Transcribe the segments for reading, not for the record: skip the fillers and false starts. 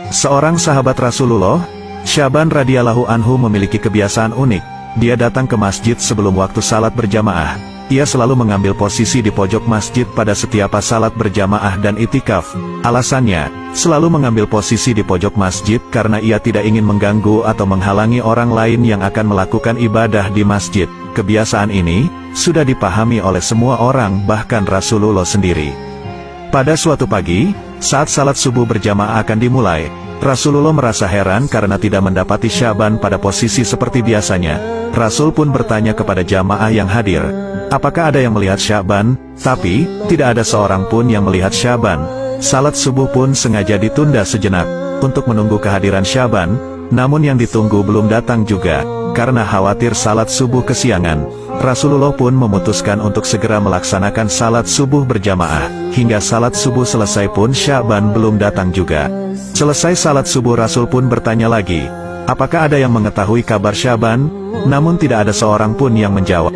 Seorang sahabat Rasulullah, Syaban radhiyallahu anhu memiliki kebiasaan unik. Dia datang ke masjid sebelum waktu salat berjamaah. Ia selalu mengambil posisi di pojok masjid pada setiap salat berjamaah dan itikaf. Alasannya, selalu mengambil posisi di pojok masjid karena ia tidak ingin mengganggu atau menghalangi orang lain yang akan melakukan ibadah di masjid. Kebiasaan ini sudah dipahami oleh semua orang, bahkan Rasulullah sendiri. Pada suatu pagi, saat salat subuh berjamaah akan dimulai, Rasulullah merasa heran karena tidak mendapati Syaban pada posisi seperti biasanya. Rasul pun bertanya kepada jamaah yang hadir, apakah ada yang melihat Syaban? Tapi, tidak ada seorang pun yang melihat Syaban. Salat subuh pun sengaja ditunda sejenak, untuk menunggu kehadiran Syaban, namun yang ditunggu belum datang juga. Karena khawatir salat subuh kesiangan, Rasulullah pun memutuskan untuk segera melaksanakan salat subuh berjamaah. Hingga salat subuh selesai pun Syaban belum datang juga. Selesai salat subuh Rasul pun bertanya lagi, apakah ada yang mengetahui kabar Syaban? Namun tidak ada seorang pun yang menjawab.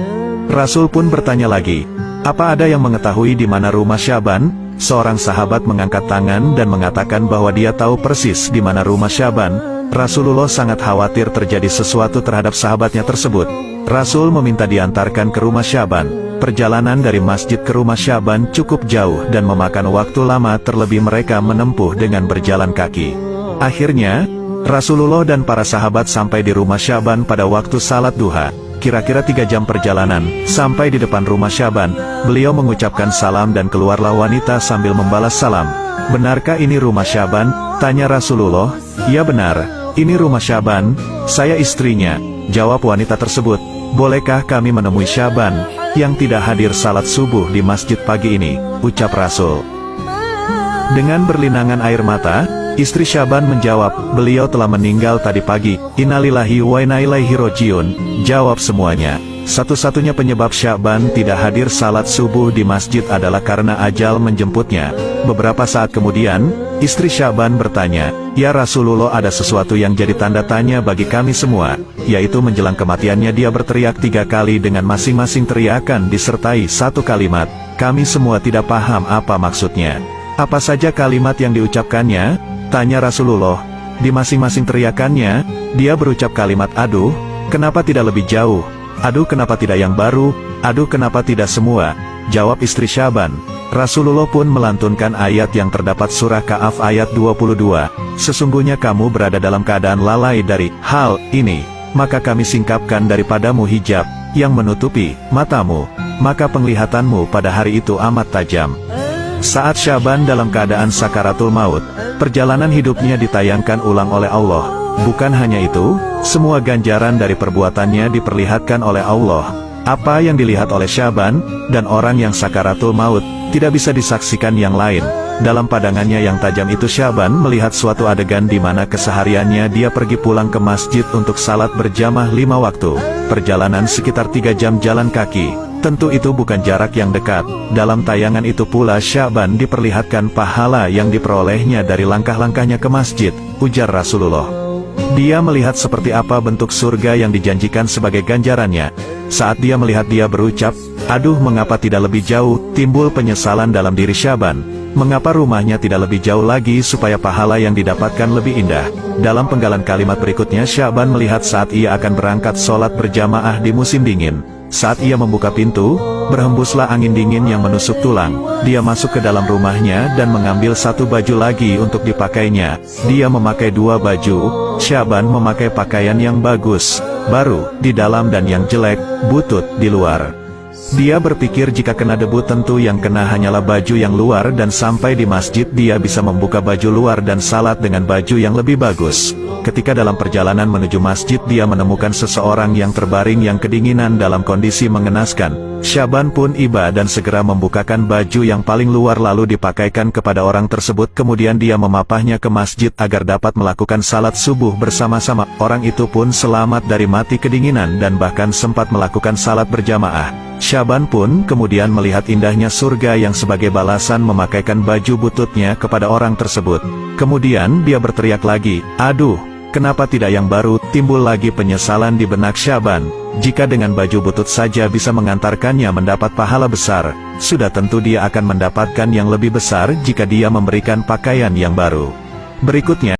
Rasul pun bertanya lagi, apa ada yang mengetahui di mana rumah Syaban? Seorang sahabat mengangkat tangan dan mengatakan bahwa dia tahu persis di mana rumah Syaban. Rasulullah sangat khawatir terjadi sesuatu terhadap sahabatnya tersebut. Rasul meminta diantarkan ke rumah Syaban. Perjalanan dari masjid ke rumah Syaban cukup jauh dan memakan waktu lama, terlebih mereka menempuh dengan berjalan kaki. Akhirnya, Rasulullah dan para sahabat sampai di rumah Syaban pada waktu salat duha. Kira-kira 3 jam perjalanan, sampai di depan rumah Syaban, beliau mengucapkan salam dan keluarlah wanita sambil membalas salam. Benarkah ini rumah Syaban? Tanya Rasulullah. Ya benar, ini rumah Syaban, saya istrinya, jawab wanita tersebut. Bolehkah kami menemui Syaban, yang tidak hadir salat subuh di masjid pagi ini? Ucap Rasul. Dengan berlinangan air mata, istri Syaban menjawab, beliau telah meninggal tadi pagi. Innalillahi wa inna ilaihi rajiun, jawab semuanya. Satu-satunya penyebab Syaban tidak hadir salat subuh di masjid adalah karena ajal menjemputnya. Beberapa saat kemudian, istri Syaban bertanya, ya Rasulullah, ada sesuatu yang jadi tanda tanya bagi kami semua, yaitu menjelang kematiannya dia berteriak 3 kali dengan masing-masing teriakan disertai satu kalimat. Kami semua tidak paham apa maksudnya. Apa saja kalimat yang diucapkannya? Tanya Rasulullah. Di masing-masing teriakannya, dia berucap kalimat aduh, kenapa tidak lebih jauh? Aduh, kenapa tidak yang baru? Aduh, kenapa tidak semua? Jawab istri Syaban. Rasulullah pun melantunkan ayat yang terdapat surah Kahf ayat 22. Sesungguhnya kamu berada dalam keadaan lalai dari hal ini, maka kami singkapkan daripadamu hijab yang menutupi matamu, maka penglihatanmu pada hari itu amat tajam. Saat Syaban dalam keadaan sakaratul maut, perjalanan hidupnya ditayangkan ulang oleh Allah. Bukan hanya itu, semua ganjaran dari perbuatannya diperlihatkan oleh Allah. Apa yang dilihat oleh Syaban, dan orang yang sakaratul maut, tidak bisa disaksikan yang lain. Dalam pandangannya yang tajam itu Syaban melihat suatu adegan di mana kesehariannya dia pergi pulang ke masjid untuk salat berjamaah 5 waktu. Perjalanan sekitar 3 jam jalan kaki. Tentu itu bukan jarak yang dekat. Dalam tayangan itu pula Syaban diperlihatkan pahala yang diperolehnya dari langkah-langkahnya ke masjid, ujar Rasulullah. Dia melihat seperti apa bentuk surga yang dijanjikan sebagai ganjarannya. Saat dia melihat dia berucap, aduh mengapa tidak lebih jauh, timbul penyesalan dalam diri Syaban. Mengapa rumahnya tidak lebih jauh lagi supaya pahala yang didapatkan lebih indah? Dalam penggalan kalimat berikutnya Syaban melihat saat ia akan berangkat sholat berjamaah di musim dingin. Saat ia membuka pintu, berhembuslah angin dingin yang menusuk tulang. Dia masuk ke dalam rumahnya dan mengambil 1 baju lagi untuk dipakainya. Dia memakai 2 baju, Syaban memakai pakaian yang bagus, baru, di dalam dan yang jelek, butut, di luar. Dia berpikir jika kena debu tentu yang kena hanyalah baju yang luar dan sampai di masjid dia bisa membuka baju luar dan salat dengan baju yang lebih bagus. Ketika dalam perjalanan menuju masjid dia menemukan seseorang yang terbaring yang kedinginan dalam kondisi mengenaskan. Syaban pun iba dan segera membukakan baju yang paling luar lalu dipakaikan kepada orang tersebut, kemudian dia memapahnya ke masjid agar dapat melakukan salat subuh bersama-sama. Orang itu pun selamat dari mati kedinginan dan bahkan sempat melakukan salat berjamaah. Syaban pun kemudian melihat indahnya surga yang sebagai balasan memakaikan baju bututnya kepada orang tersebut. Kemudian dia berteriak lagi, aduh, kenapa tidak yang baru? Timbul lagi penyesalan di benak Syaban. Jika dengan baju butut saja bisa mengantarkannya mendapat pahala besar, sudah tentu dia akan mendapatkan yang lebih besar jika dia memberikan pakaian yang baru. Berikutnya,